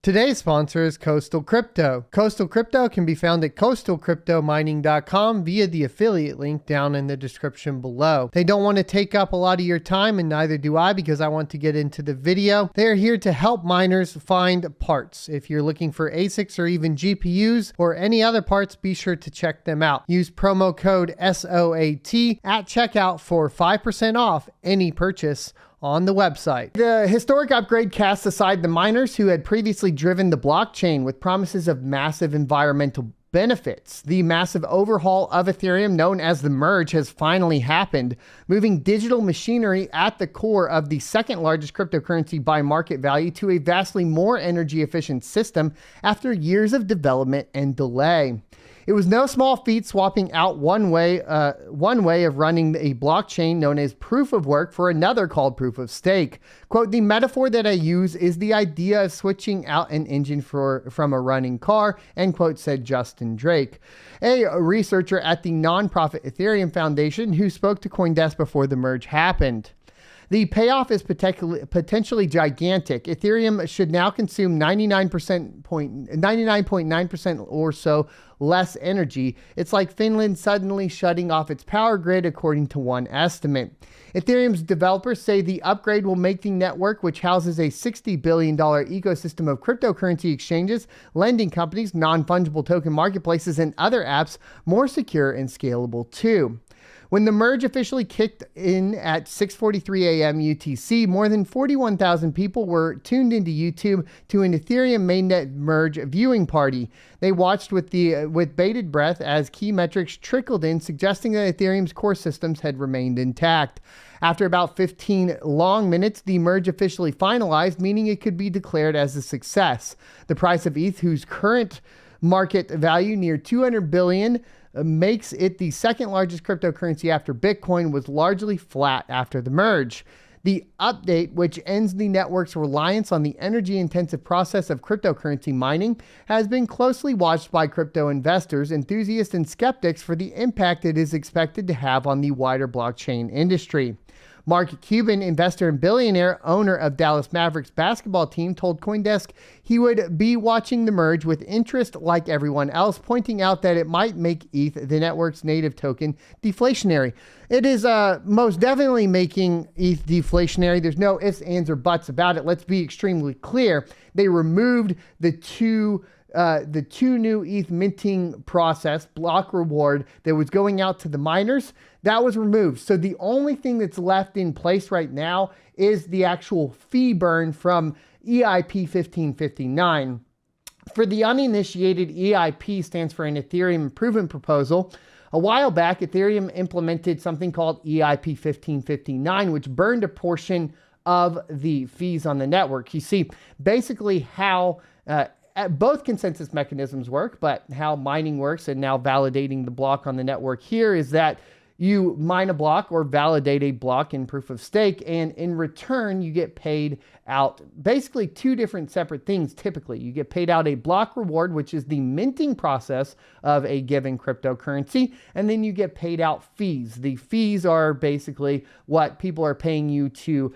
Today's sponsor is Coastal Crypto. Coastal Crypto can be found at coastalcryptomining.com via the affiliate link down in the description below. They don't want to take up a lot of your time, and neither do I, because I want to get into the video. They are here to help miners find parts. If you're looking for ASICs or even GPUs or any other parts, be sure to check them out. Use promo code SOAT at checkout for 5% off any purchase on the website. The historic upgrade casts aside the miners who had previously driven the blockchain with promises of massive environmental benefits. The massive overhaul of Ethereum, known as the merge, has finally happened, moving digital machinery at the core of the second largest cryptocurrency by market value to a vastly more energy efficient system after years of development and delay. It was no small feat swapping out one way of running a blockchain known as proof of work for another called proof of stake. Quote, "The metaphor that I use is the idea of switching out an engine from a running car," end quote, said Justin Drake, a researcher at the nonprofit Ethereum Foundation who spoke to CoinDesk before the merge happened. The payoff is potentially gigantic. Ethereum should now consume 99.9% or so less energy. It's like Finland suddenly shutting off its power grid, according to one estimate. Ethereum's developers say the upgrade will make the network, which houses a $60 billion ecosystem of cryptocurrency exchanges, lending companies, non-fungible token marketplaces, and other apps, more secure and scalable too. When the merge officially kicked in at 6:43 a.m. UTC, more than 41,000 people were tuned into YouTube to an Ethereum mainnet merge viewing party. They watched with bated breath as key metrics trickled in, suggesting that Ethereum's core systems had remained intact. After about 15 long minutes, the merge officially finalized, meaning it could be declared as a success. The price of ETH, whose current market value near 200 billion, makes it the second largest cryptocurrency after Bitcoin, was largely flat after the merge. The update, which ends the network's reliance on the energy-intensive process of cryptocurrency mining, has been closely watched by crypto investors, enthusiasts, and skeptics for the impact it is expected to have on the wider blockchain industry. Mark Cuban, investor and billionaire owner of Dallas Mavericks basketball team, told CoinDesk he would be watching the merge with interest like everyone else, pointing out that it might make ETH, the network's native token, deflationary. It is most definitely making ETH deflationary. There's no ifs, ands, or buts about it. Let's be extremely clear. They removed the two new ETH minting process, block reward, that was going out to the miners. That was removed. So the only thing that's left in place right now is the actual fee burn from EIP 1559. For the uninitiated, EIP stands for an Ethereum Improvement Proposal. A while back, Ethereum implemented something called EIP 1559, which burned a portion of the fees on the network. You see, basically how both consensus mechanisms work, but how mining works and now validating the block on the network here is that you mine a block or validate a block in proof of stake, and in return, you get paid out basically two different separate things. Typically, you get paid out a block reward, which is the minting process of a given cryptocurrency, and then you get paid out fees. The fees are basically what people are paying you to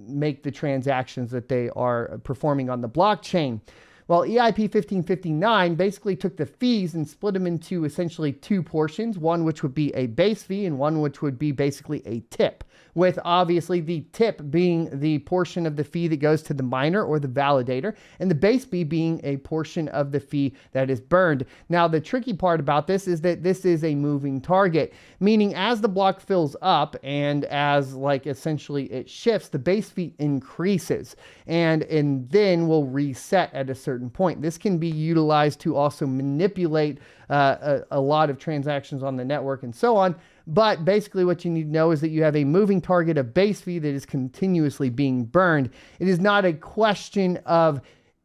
make the transactions that they are performing on the blockchain. Well, EIP 1559 basically took the fees and split them into essentially two portions, one which would be a base fee and one which would be basically a tip, with obviously the tip being the portion of the fee that goes to the miner or the validator, and the base fee being a portion of the fee that is burned. Now, the tricky part about this is that this is a moving target, meaning as the block fills up and as essentially it shifts, the base fee increases and then will reset at a certain point. This can be utilized to also manipulate a lot of transactions on the network and so on. But basically what you need to know is that you have a moving target of base fee that is continuously being burned. It is not a question of,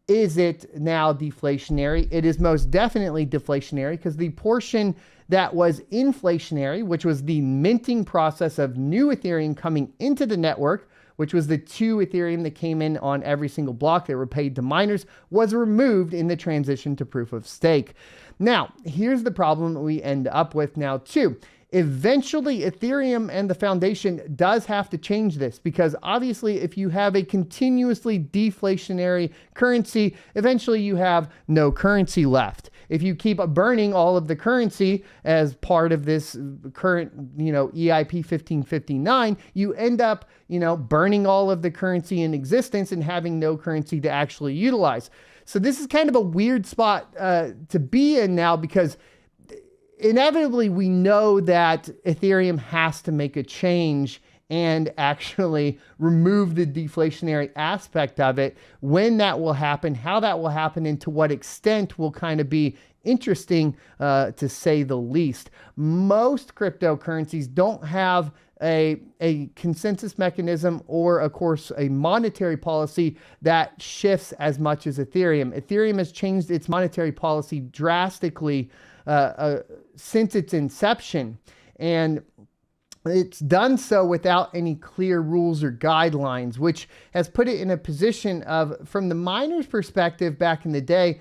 is it now deflationary? It is most definitely deflationary, because the portion that was inflationary, which was the minting process of new Ethereum coming into the network, which was the 2 Ethereum that came in on every single block that were paid to miners, was removed in the transition to proof of stake. Now, here's the problem we end up with now too. Eventually, Ethereum and the foundation does have to change this, because obviously if you have a continuously deflationary currency, eventually you have no currency left. If you keep burning all of the currency as part of this current, EIP 1559, you end up, burning all of the currency in existence and having no currency to actually utilize. So this is kind of a weird spot to be in now, because inevitably we know that Ethereum has to make a change and actually remove the deflationary aspect of it. When that will happen, how that will happen, and to what extent will kind of be interesting to say the least. Most cryptocurrencies don't have a consensus mechanism or, of course, a monetary policy that shifts as much as Ethereum. Ethereum has changed its monetary policy drastically since its inception, and it's done so without any clear rules or guidelines, which has put it in a position of, from the miners' perspective back in the day,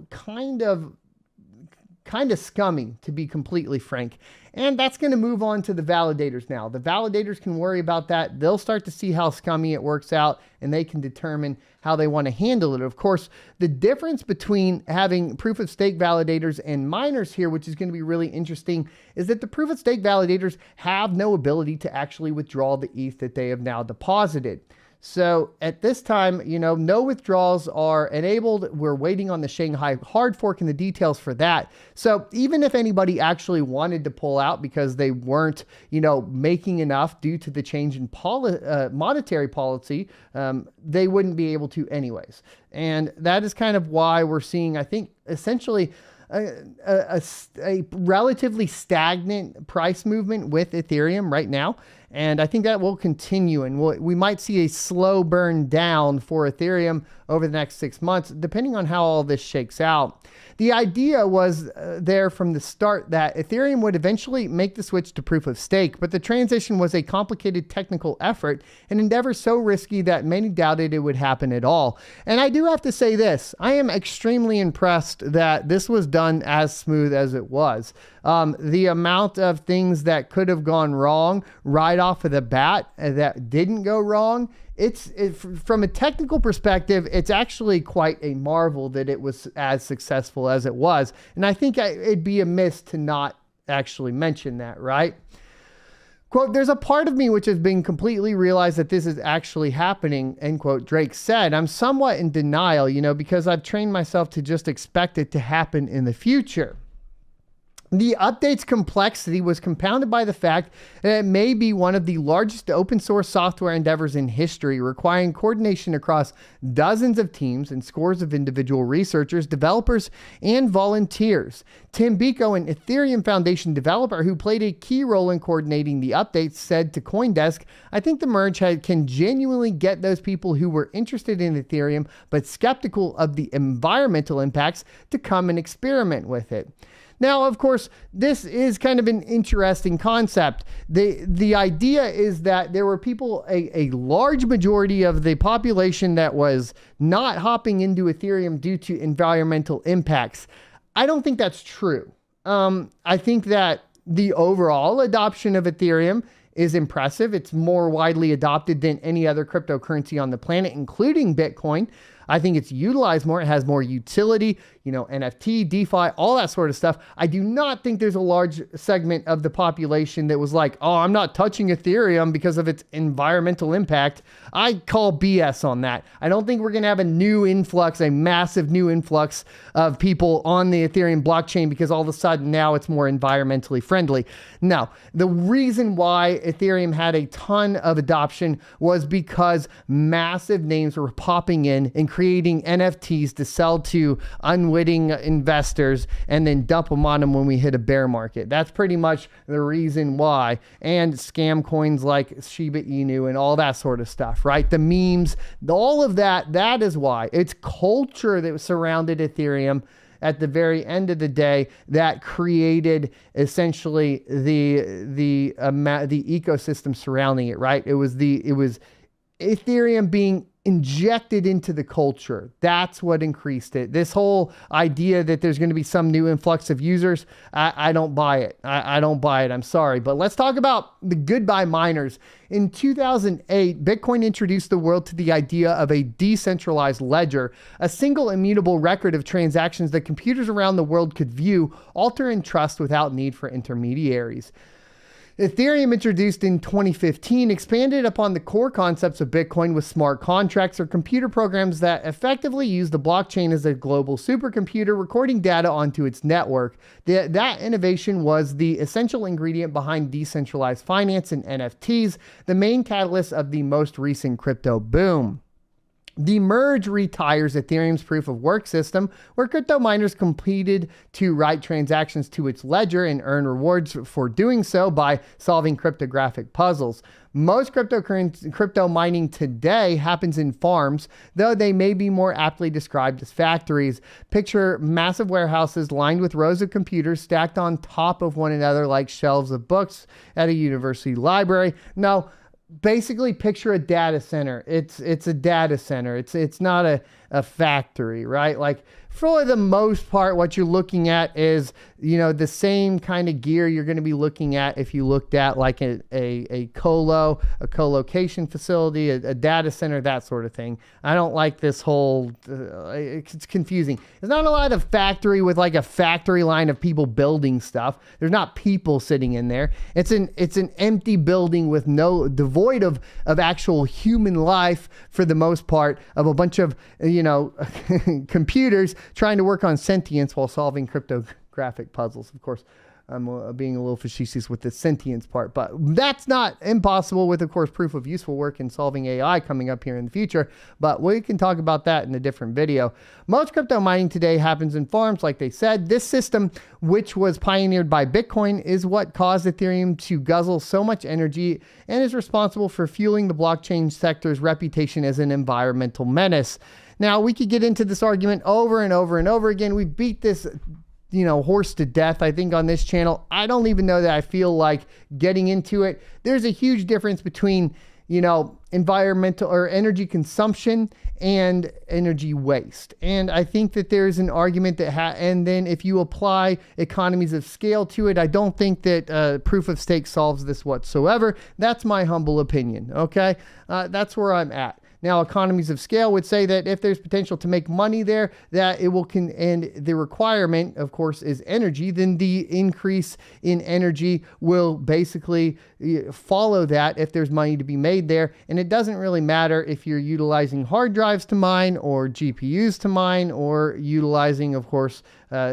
kind of scummy, to be completely frank. And that's going to move on to the validators now. The validators can worry about that. They'll start to see how scummy it works out, and they can determine how they want to handle it. Of course, the difference between having proof of stake validators and miners here, which is going to be really interesting, is that the proof of stake validators have no ability to actually withdraw the ETH that they have now deposited. So at this time, no withdrawals are enabled. We're waiting on the Shanghai hard fork and the details for that. So even if anybody actually wanted to pull out because they weren't, making enough due to the change in monetary policy, they wouldn't be able to anyways. And that is kind of why we're seeing, I think, essentially a relatively stagnant price movement with Ethereum right now. And I think that will continue, and we might see a slow burn down for Ethereum over the next 6 months, depending on how all this shakes out. The idea was there from the start that Ethereum would eventually make the switch to proof of stake, but the transition was a complicated technical effort, an endeavor so risky that many doubted it would happen at all. And I do have to say this, I am extremely impressed that this was done as smooth as it was. The amount of things that could have gone wrong right off of the bat that didn't go wrong, from a technical perspective, it's actually quite a marvel that it was as successful as it was. And I think it'd be amiss to not actually mention that, right? Quote, "There's a part of me which has been completely realized that this is actually happening," end quote, Drake said. "I'm somewhat in denial, because I've trained myself to just expect it to happen in the future." The update's complexity was compounded by the fact that it may be one of the largest open source software endeavors in history, requiring coordination across dozens of teams and scores of individual researchers, developers, and volunteers. Tim Biko, an Ethereum Foundation developer who played a key role in coordinating the updates, said to CoinDesk, "I think the merge can genuinely get those people who were interested in Ethereum but skeptical of the environmental impacts to come and experiment with it." Now, of course, this is kind of an interesting concept. The idea is that there were people, a large majority of the population that was not hopping into Ethereum due to environmental impacts. I don't think that's true. I think that the overall adoption of Ethereum is impressive. It's more widely adopted than any other cryptocurrency on the planet, including Bitcoin. I think it's utilized more. It has more utility, NFT, DeFi, all that sort of stuff. I do not think there's a large segment of the population that was like, "Oh, I'm not touching Ethereum because of its environmental impact." I call BS on that. I don't think we're going to have a massive new influx of people on the Ethereum blockchain because all of a sudden now it's more environmentally friendly. No, the reason why Ethereum had a ton of adoption was because massive names were popping in and creating NFTs to sell to unwitting investors and then dump them on them when we hit a bear market. That's pretty much the reason why. And scam coins like Shiba Inu and all that sort of stuff, right? The memes, all of that, that is why. It's culture that surrounded Ethereum at the very end of the day that created essentially the ecosystem surrounding it, right? It was Ethereum being injected into the culture. That's what increased it. This whole idea that there's going to be some new influx of users, I don't buy it. I don't buy it. I'm sorry. But let's talk about the goodbye miners. In 2008, Bitcoin introduced the world to the idea of a decentralized ledger, a single immutable record of transactions that computers around the world could view, alter, and trust without need for intermediaries. Ethereum, introduced in 2015, expanded upon the core concepts of Bitcoin with smart contracts, or computer programs that effectively use the blockchain as a global supercomputer, recording data onto its network. That innovation was the essential ingredient behind decentralized finance and NFTs, the main catalyst of the most recent crypto boom. The merge retires Ethereum's proof of work system, where crypto miners competed to write transactions to its ledger and earn rewards for doing so by solving cryptographic puzzles. Most crypto mining today happens in farms, though they may be more aptly described as factories. Picture massive warehouses lined with rows of computers stacked on top of one another like shelves of books at a university library. Now, basically picture a data center. It's a data center. It's not a factory, right? Like, for the most part, what you're looking at is, the same kind of gear you're going to be looking at if you looked at like a co-location facility, a data center, that sort of thing. I don't like this whole, it's confusing. There's not a lot of factory with like a factory line of people building stuff. There's not people sitting in there. It's an empty building with devoid of actual human life for the most part, of a bunch of, computers trying to work on sentience while solving cryptographic puzzles. Of course, I'm being a little facetious with the sentience part, but that's not impossible with, of course, proof of useful work in solving AI coming up here in the future, but we can talk about that in a different video. Most crypto mining today happens in farms, like they said. This system, which was pioneered by Bitcoin, is what caused Ethereum to guzzle so much energy and is responsible for fueling the blockchain sector's reputation as an environmental menace. Now, we could get into this argument over and over and over again. We beat this horse to death, I think, on this channel. I don't even know that I feel like getting into it. There's a huge difference between, environmental or energy consumption and energy waste. And I think that there's an argument that, and then if you apply economies of scale to it, I don't think that proof of stake solves this whatsoever. That's my humble opinion. Okay. That's where I'm at. Now, economies of scale would say that if there's potential to make money there, that it will and the requirement, of course, is energy, then the increase in energy will basically follow that if there's money to be made there. And it doesn't really matter if you're utilizing hard drives to mine or GPUs to mine, or utilizing, of course,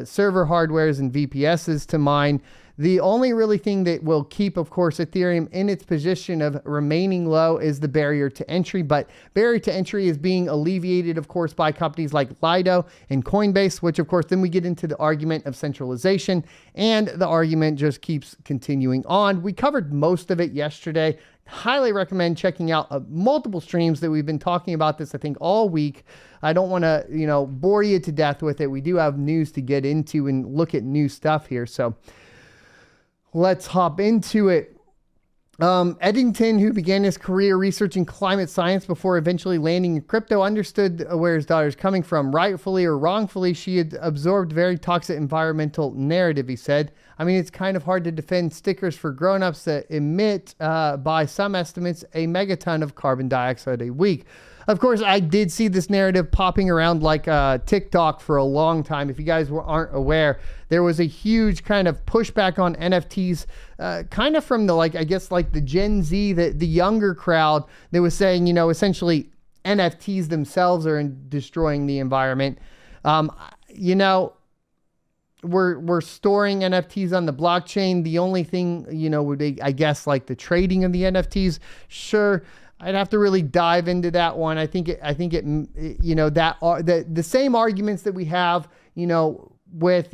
server hardwares and VPSs to mine. The only really thing that will keep, of course, Ethereum in its position of remaining low is the barrier to entry. But barrier to entry is being alleviated, of course, by companies like Lido and Coinbase, which, of course, then we get into the argument of centralization, and the argument just keeps continuing on. We covered most of it yesterday. Highly recommend checking out multiple streams that we've been talking about this, I think, all week. I don't want to, bore you to death with it. We do have news to get into and look at new stuff here. So let's hop into it. Eddington, who began his career researching climate science before eventually landing in crypto, understood where his daughter's coming from. Rightfully or wrongfully, she had absorbed very toxic environmental narrative, he said. I mean, it's kind of hard to defend stickers for grown-ups that emit, by some estimates, a megaton of carbon dioxide a week. Of course, I did see this narrative popping around like TikTok for a long time. If you guys aren't aware, there was a huge kind of pushback on NFTs, kind of from the, the Gen Z, the younger crowd that was saying, essentially NFTs themselves are destroying the environment. We're storing NFTs on the blockchain. The only thing, would be, I guess, like the trading of the NFTs. Sure. I'd have to really dive into that one. I think the same arguments that we have, with,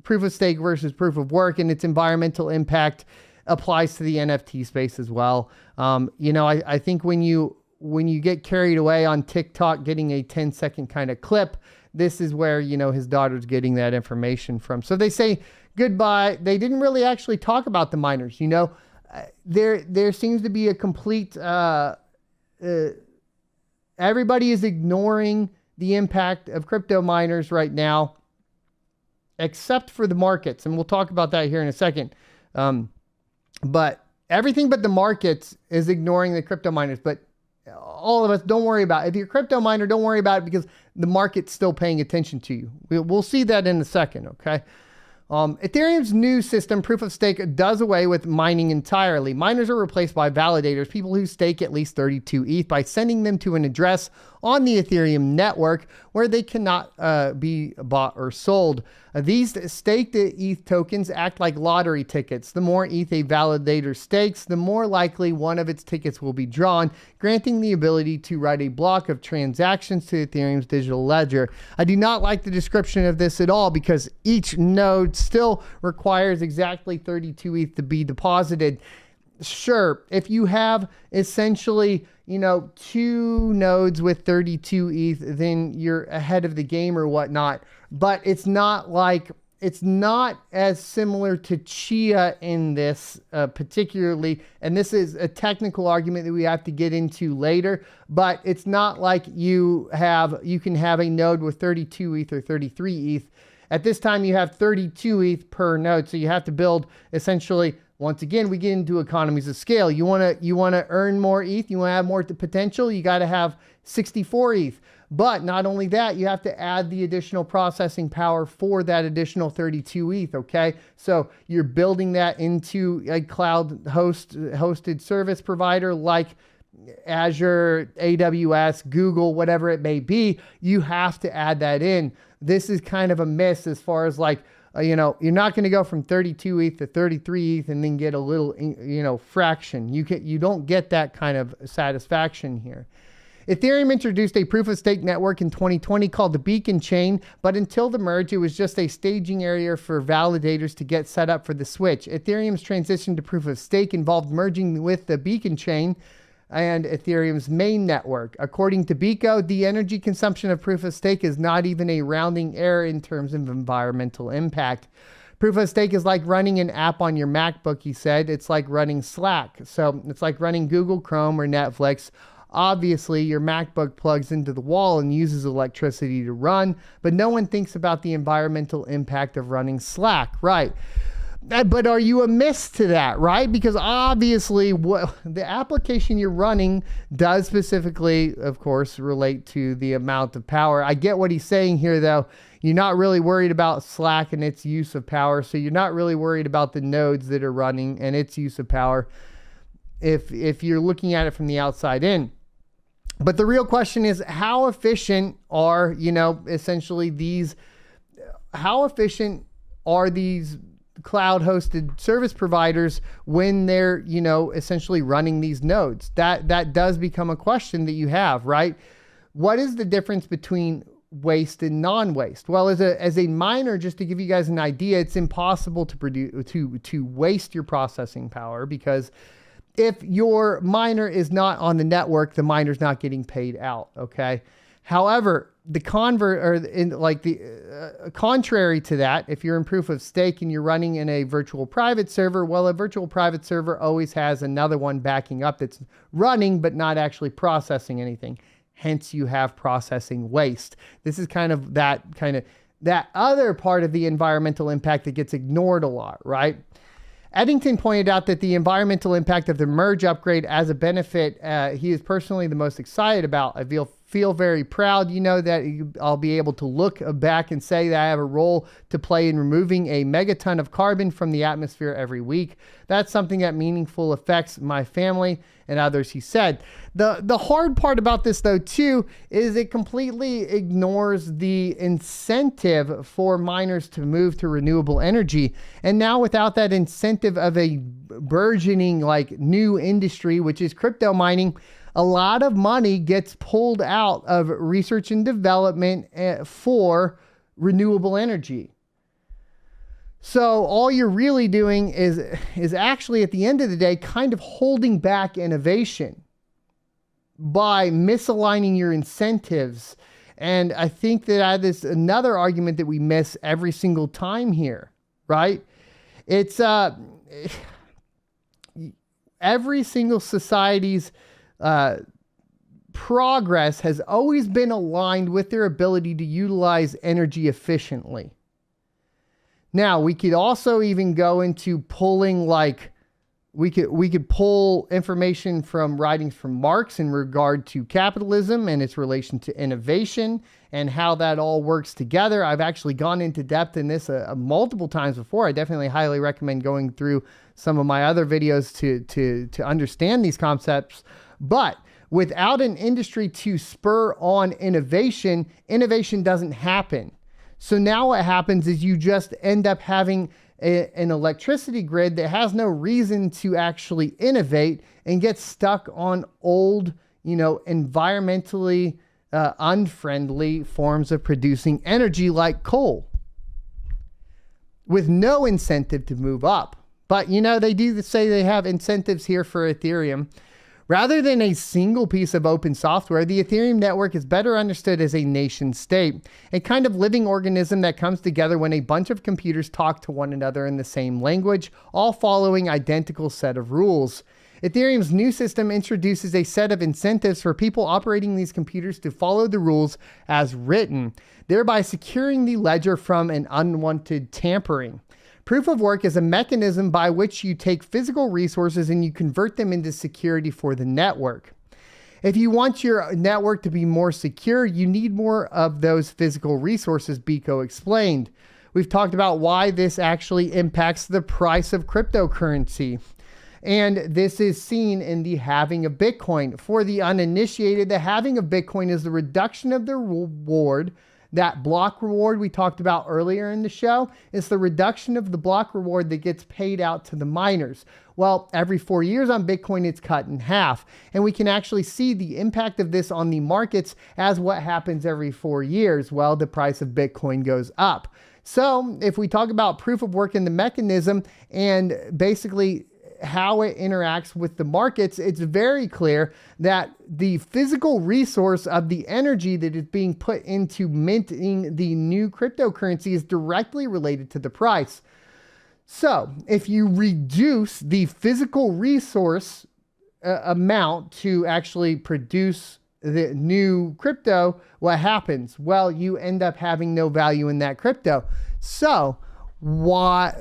proof of stake versus proof of work and its environmental impact applies to the NFT space as well. I think when you get carried away on TikTok getting a 10-second kind of clip, this is where, his daughter's getting that information from. So they say goodbye. They didn't really actually talk about the miners, There seems to be a complete everybody is ignoring the impact of crypto miners right now, except for the markets. And we'll talk about that here in a second. But everything but the markets is ignoring the crypto miners. But all of us, don't worry about it. If you're a crypto miner, don't worry about it because the market's still paying attention to you. We'll see that in a second, okay? Ethereum's new system, proof of stake, does away with mining entirely. Miners are replaced by validators, people who stake at least 32 ETH by sending them to an address on the Ethereum network where they cannot be bought or sold. These staked ETH tokens act like lottery tickets. The more ETH a validator stakes, the more likely one of its tickets will be drawn, granting the ability to write a block of transactions to Ethereum's digital ledger. I do not like the description of this at all because each node still requires exactly 32 ETH to be deposited. Sure, if you have essentially, 2 nodes with 32 ETH, then you're ahead of the game or whatnot. But it's not as similar to Chia in this particularly, and this is a technical argument that we have to get into later, but it's not like you can have a node with 32 ETH or 33 ETH. At this time, you have 32 ETH per node, so you have to build essentially. Once again, we get into economies of scale. You want to earn more ETH, you want to have more potential, you got to have 64 ETH. But not only that, you have to add the additional processing power for that additional 32 ETH, okay? So you're building that into a cloud hosted service provider like Azure, AWS, Google, whatever it may be. You have to add that in. This is kind of a miss as far as like, you're not going to go from 32 ETH to 33 ETH and then get a little, fraction. You don't get that kind of satisfaction here. Ethereum introduced a proof of stake network in 2020 called the Beacon Chain, but until the merge, it was just a staging area for validators to get set up for the switch. Ethereum's transition to proof of stake involved merging with the Beacon Chain and Ethereum's main network. According to Beco, the energy consumption of proof of stake is not even a rounding error in terms of environmental impact. Proof of stake is like running an app on your MacBook, he said. It's like running Slack. So it's like running Google Chrome or Netflix. Obviously, your MacBook plugs into the wall and uses electricity to run, but no one thinks about the environmental impact of running Slack, right? But are you amiss to that, right? Because obviously the application you're running does specifically, of course, relate to the amount of power. I get what he's saying here, though. You're not really worried about Slack and its use of power. So you're not really worried about the nodes that are running and its use of power if you're looking at it from the outside in. But the real question is, how efficient are, essentially how efficient are these cloud hosted service providers when they're, essentially running these nodes? That does become a question that you have, right? What is the difference between waste and non-waste? Well, as a miner, just to give you guys an idea, it's impossible to waste your processing power because if your miner is not on the network, the miner's not getting paid out, okay? However, contrary to that, if you're in proof of stake and you're running in a virtual private server, well, a virtual private server always has another one backing up that's running but not actually processing anything. Hence, you have processing waste. This is that other part of the environmental impact that gets ignored a lot, right? Eddington pointed out that the environmental impact of the merge upgrade as a benefit he is personally the most excited about. I feel very proud, that I'll be able to look back and say that I have a role to play in removing a megaton of carbon from the atmosphere every week. That's something that meaningful affects my family and others, he said. The hard part about this, though, too, is it completely ignores the incentive for miners to move to renewable energy. And now without that incentive of a burgeoning new industry, which is crypto mining, a lot of money gets pulled out of research and development for renewable energy. So all you're really doing is actually at the end of the day kind of holding back innovation by misaligning your incentives. And I think that is another argument that we miss every single time here, right? It's every single society's progress has always been aligned with their ability to utilize energy efficiently. Now, we could also even go into pulling, like, we could pull information from writings from Marx in regard to capitalism and its relation to innovation and how that all works together. I've actually gone into depth in this multiple times before. I definitely highly recommend going through some of my other videos to understand these concepts. But without an industry to spur on innovation, innovation doesn't happen. So now what happens is you just end up having an electricity grid that has no reason to actually innovate and get stuck on old, environmentally unfriendly forms of producing energy like coal, with no incentive to move up. But they do say they have incentives here for Ethereum. Rather than a single piece of open software, the Ethereum network is better understood as a nation state, a kind of living organism that comes together when a bunch of computers talk to one another in the same language, all following identical set of rules. Ethereum's new system introduces a set of incentives for people operating these computers to follow the rules as written, thereby securing the ledger from an unwanted tampering. Proof of work is a mechanism by which you take physical resources and you convert them into security for the network. If you want your network to be more secure, you need more of those physical resources, Biko explained. We've talked about why this actually impacts the price of cryptocurrency. And this is seen in the halving of Bitcoin. For the uninitiated, the halving of Bitcoin is the reduction of the reward. That block reward we talked about earlier in the show is the reduction of the block reward that gets paid out to the miners. Well, every 4 years on Bitcoin, it's cut in half. And we can actually see the impact of this on the markets as what happens every 4 years. Well, the price of Bitcoin goes up. So if we talk about proof of work in the mechanism and basically how it interacts with the markets, it's very clear that the physical resource of the energy that is being put into minting the new cryptocurrency is directly related to the price. So if you reduce the physical resource amount to actually produce the new crypto, what happens? Well, you end up having no value in that crypto. So what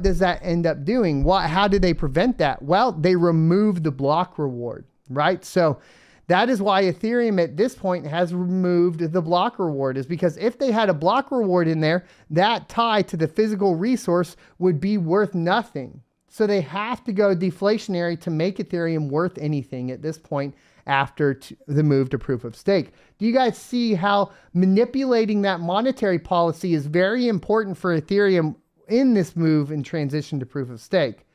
does that end up doing? How do they prevent that? Well, they remove the block reward, right? So that is why Ethereum at this point has removed the block reward, is because if they had a block reward in there, that tie to the physical resource would be worth nothing. So they have to go deflationary to make Ethereum worth anything at this point after the move to proof of stake. Do you guys see how manipulating that monetary policy is very important for Ethereum in this move and transition to proof of stake?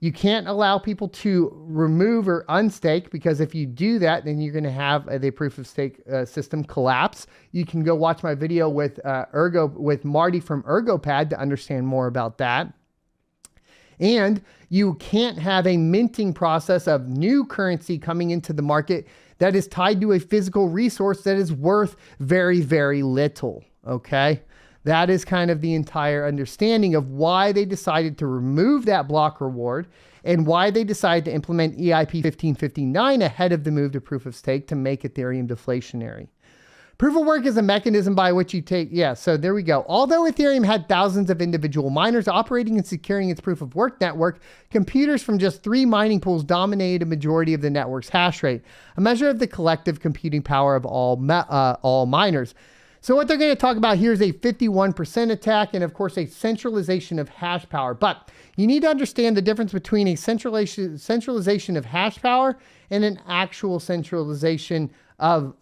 You can't allow people to remove or unstake, because if you do that, then you're going to have the proof of stake system collapse. You can go watch my video with Marty from ErgoPad to understand more about that. And you can't have a minting process of new currency coming into the market that is tied to a physical resource that is worth very, very little. Okay. That is kind of the entire understanding of why they decided to remove that block reward and why they decided to implement EIP 1559 ahead of the move to proof of stake to make Ethereum deflationary. Proof of work is a mechanism by which you take, so there we go. Although Ethereum had thousands of individual miners operating and securing its proof of work network, computers from just 3 mining pools dominated a majority of the network's hash rate, a measure of the collective computing power of all miners. So what they're going to talk about here is a 51% attack and, of course, a centralization of hash power. But you need to understand the difference between a centralization of hash power and an actual centralization of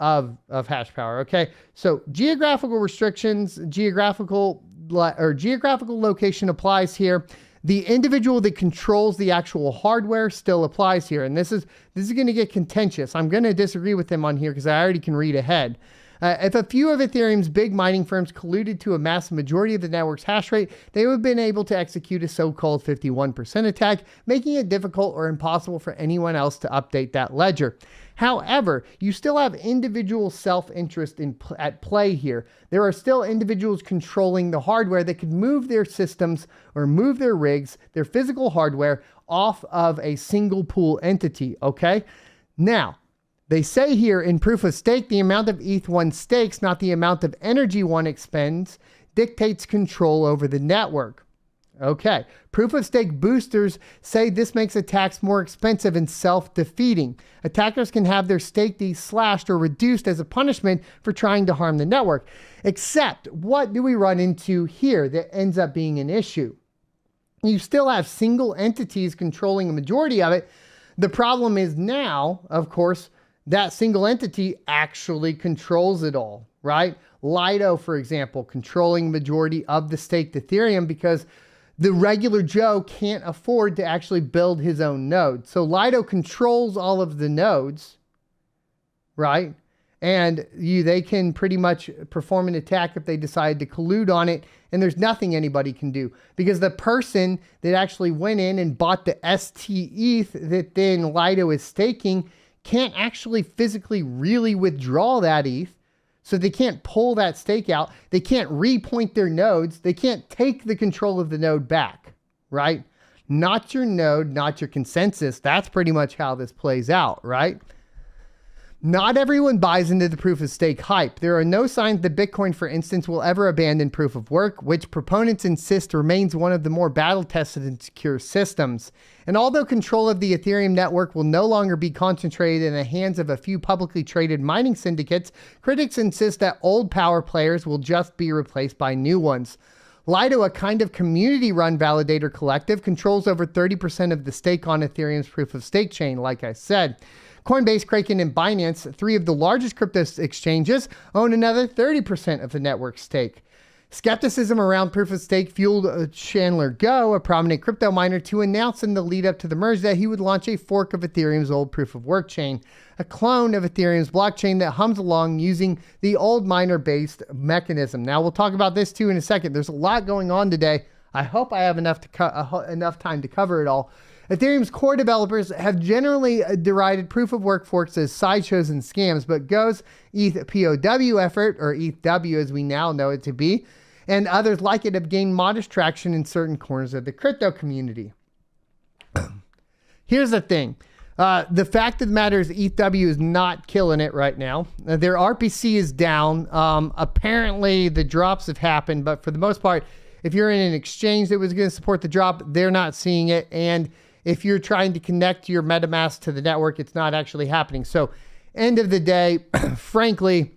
hash power. Okay, so geographical restrictions, geographical location applies here. The individual that controls the actual hardware still applies here, and this is going to get contentious. I'm going to disagree with them on here because I already can read ahead. If a few of Ethereum's big mining firms colluded to amass a majority of the network's hash rate, they would have been able to execute a so-called 51% attack, making it difficult or impossible for anyone else to update that ledger. However, you still have individual self-interest at play here. There are still individuals controlling the hardware that could move their systems or move their rigs, their physical hardware, off of a single pool entity, okay? Now, They say here in proof of stake, the amount of ETH one stakes, not the amount of energy one expends, dictates control over the network. Okay, proof of stake boosters say this makes attacks more expensive and self-defeating. Attackers can have their stake fees slashed or reduced as a punishment for trying to harm the network. Except, what do we run into here that ends up being an issue? You still have single entities controlling a majority of it. The problem is now, of course, that single entity actually controls it all, right? Lido, for example, controlling majority of the staked Ethereum because the regular Joe can't afford to actually build his own node. So Lido controls all of the nodes, right? And they can pretty much perform an attack if they decide to collude on it. And there's nothing anybody can do because the person that actually went in and bought the ST ETH that then Lido is staking can't actually physically really withdraw that ETH. So they can't pull that stake out. They can't repoint their nodes. They can't take the control of the node back, right? Not your node, not your consensus. That's pretty much how this plays out, right? Not everyone buys into the proof of stake hype. There are no signs that Bitcoin, for instance, will ever abandon proof of work, which proponents insist remains one of the more battle-tested and secure systems. And although control of the Ethereum network will no longer be concentrated in the hands of a few publicly traded mining syndicates, critics insist that old power players will just be replaced by new ones. Lido, a kind of community-run validator collective, controls over 30% of the stake on Ethereum's proof of stake chain, like I said. Coinbase, Kraken, and Binance, three of the largest crypto exchanges, own another 30% of the network stake. Skepticism around proof of stake fueled Chandler Go, a prominent crypto miner, to announce in the lead up to the merge that he would launch a fork of Ethereum's old proof of work chain, a clone of Ethereum's blockchain that hums along using the old miner-based mechanism. Now, we'll talk about this too in a second. There's a lot going on today. I hope I have enough time to cover it all. Ethereum's core developers have generally derided proof of work forks as sideshows and scams, but Go's ETH POW effort, or ETHW as we now know it to be, and others like it have gained modest traction in certain corners of the crypto community. Here's the thing. The fact of the matter is ETHW is not killing it right now. Their RPC is down. Apparently the drops have happened, but for the most part, if you're in an exchange that was going to support the drop, they're not seeing it. And if you're trying to connect your MetaMask to the network, it's not actually happening. So end of the day, frankly,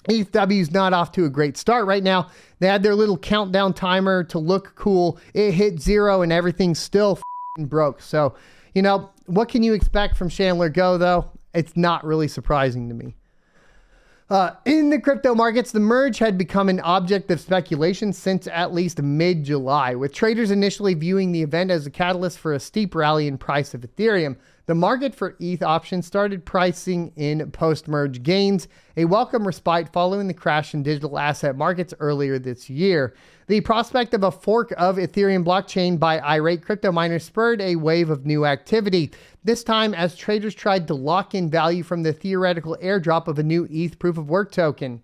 ETHW is not off to a great start right now. They had their little countdown timer to look cool. It hit 0 and everything's still broke. So, you know, what can you expect from Chandler Go, though? It's not really surprising to me. In the crypto markets, the merge had become an object of speculation since at least mid-July, with traders initially viewing the event as a catalyst for a steep rally in price of Ethereum. The market for ETH options started pricing in post-merge gains, a welcome respite following the crash in digital asset markets earlier this year. The prospect of a fork of Ethereum blockchain by irate crypto miners spurred a wave of new activity, this time as traders tried to lock in value from the theoretical airdrop of a new ETH proof-of-work token.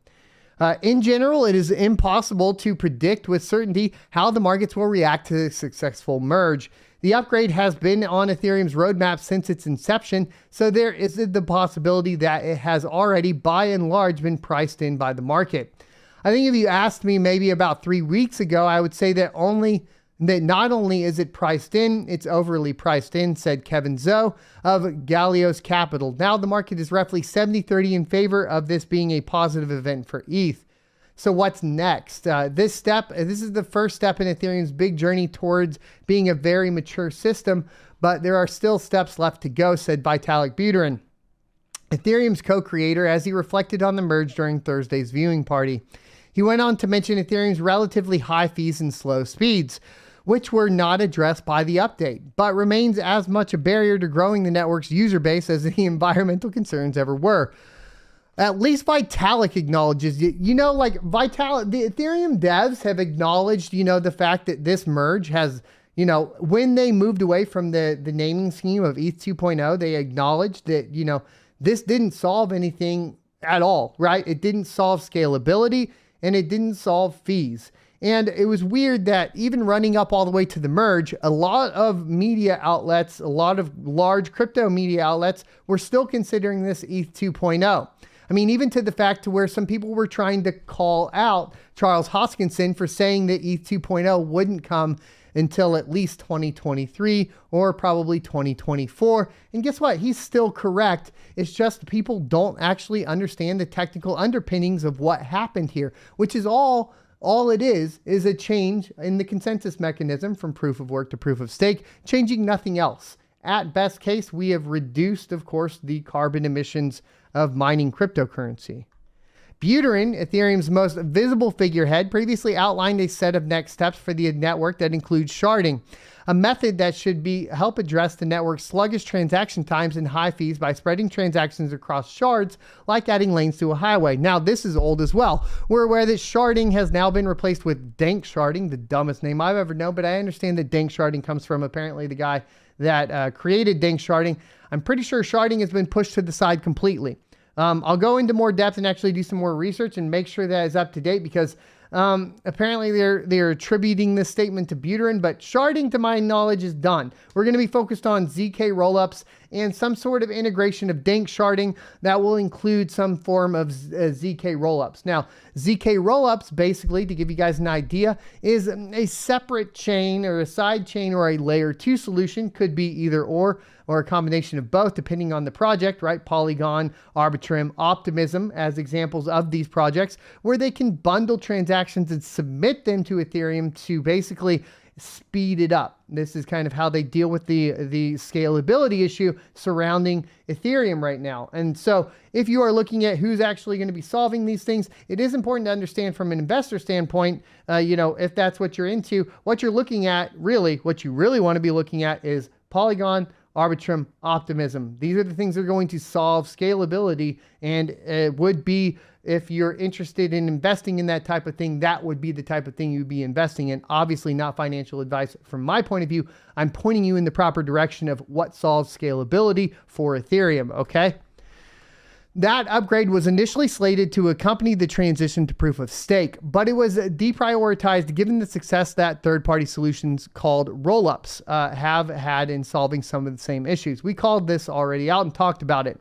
In general, it is impossible to predict with certainty how the markets will react to the successful merge. The upgrade has been on Ethereum's roadmap since its inception, so there is the possibility that it has already, by and large, been priced in by the market. I think if you asked me maybe about 3 weeks ago, I would say that not only is it priced in, it's overly priced in, said Kevin Zhou of Galios Capital. Now the market is roughly 70-30 in favor of this being a positive event for ETH. So what's next? This is the first step in Ethereum's big journey towards being a very mature system, but there are still steps left to go, said Vitalik Buterin, Ethereum's co-creator, as he reflected on the merge during Thursday's viewing party. He went on to mention Ethereum's relatively high fees and slow speeds, which were not addressed by the update, but remains as much a barrier to growing the network's user base as the environmental concerns ever were. At least Vitalik acknowledges, the Ethereum devs have acknowledged, the fact that this merge has, when they moved away from the naming scheme of ETH 2.0, they acknowledged that, this didn't solve anything at all, right? It didn't solve scalability. and it didn't solve fees. And it was weird that even running up all the way to the merge, a lot of media outlets, a lot of large crypto media outlets were still considering this ETH 2.0. I mean, even to the fact to where some people were trying to call out Charles Hoskinson for saying that ETH 2.0 wouldn't come until at least 2023 or probably 2024. And guess what? He's still correct. It's just people don't actually understand the technical underpinnings of what happened here, which is all it is a change in the consensus mechanism from proof of work to proof of stake, changing nothing else. At best case, we have reduced, of course, the carbon emissions of mining cryptocurrency. Buterin, Ethereum's most visible figurehead, previously outlined a set of next steps for the network that includes sharding, a method that should help address the network's sluggish transaction times and high fees by spreading transactions across shards, like adding lanes to a highway. Now, this is old as well. We're aware that sharding has now been replaced with dank sharding, the dumbest name I've ever known, but I understand that dank sharding comes from apparently the guy that created dank sharding. I'm pretty sure sharding has been pushed to the side completely. I'll go into more depth and actually do some more research and make sure that is up to date, because apparently they're attributing this statement to Buterin, but sharding, to my knowledge, is done. We're going to be focused on ZK rollups and some sort of integration of dank sharding that will include some form of ZK rollups. Now, ZK rollups, basically, to give you guys an idea, is a separate chain or a side chain or a layer 2 solution. Could be either or a combination of both, depending on the project, right? Polygon, Arbitrum, Optimism as examples of these projects, where they can bundle transactions and submit them to Ethereum to basically speed it up. This is kind of how they deal with the scalability issue surrounding Ethereum right now. And so if you are looking at who's actually going to be solving these things, it is important to understand from an investor standpoint, if that's what you're into, what you're looking at, really, what you really want to be looking at is Polygon, Arbitrum, Optimism. These are the things that are going to solve scalability, and it would be, if you're interested in investing in that type of thing, that would be the type of thing you'd be investing in. Obviously not financial advice from my point of view. I'm pointing you in the proper direction of what solves scalability for Ethereum, okay? That upgrade was initially slated to accompany the transition to proof of stake, but it was deprioritized given the success that third-party solutions called rollups have had in solving some of the same issues. We called this already out and talked about it.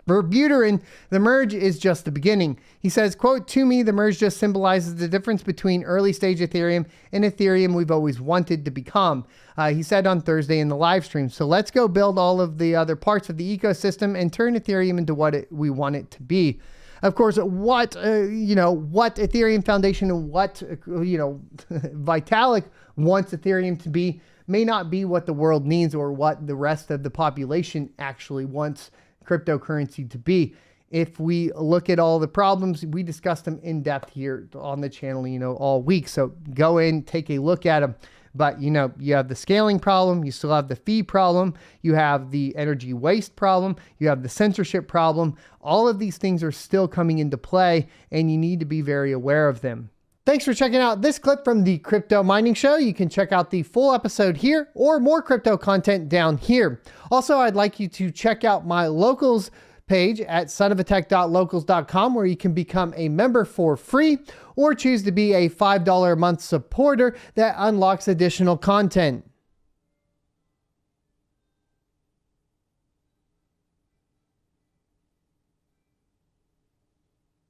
For Buterin, the merge is just the beginning. He says, quote, "To me, the merge just symbolizes the difference between early stage Ethereum and Ethereum we've always wanted to become," he said on Thursday in the live stream. "So let's go build all of the other parts of the ecosystem and turn Ethereum into what we want it to be." Of course, what Ethereum Foundation and what, Vitalik wants Ethereum to be may not be what the world needs or what the rest of the population actually wants cryptocurrency to be. If we look at all the problems, we discussed them in depth here on the channel, all week. So go in, take a look at them. But, you have the scaling problem, you still have the fee problem, you have the energy waste problem, you have the censorship problem. All of these things are still coming into play, and you need to be very aware of them. Thanks for checking out this clip from the Crypto Mining Show. You can check out the full episode here or more crypto content down here. Also, I'd like you to check out my locals page at sonofatech.locals.com, where you can become a member for free or choose to be a $5 a month supporter that unlocks additional content.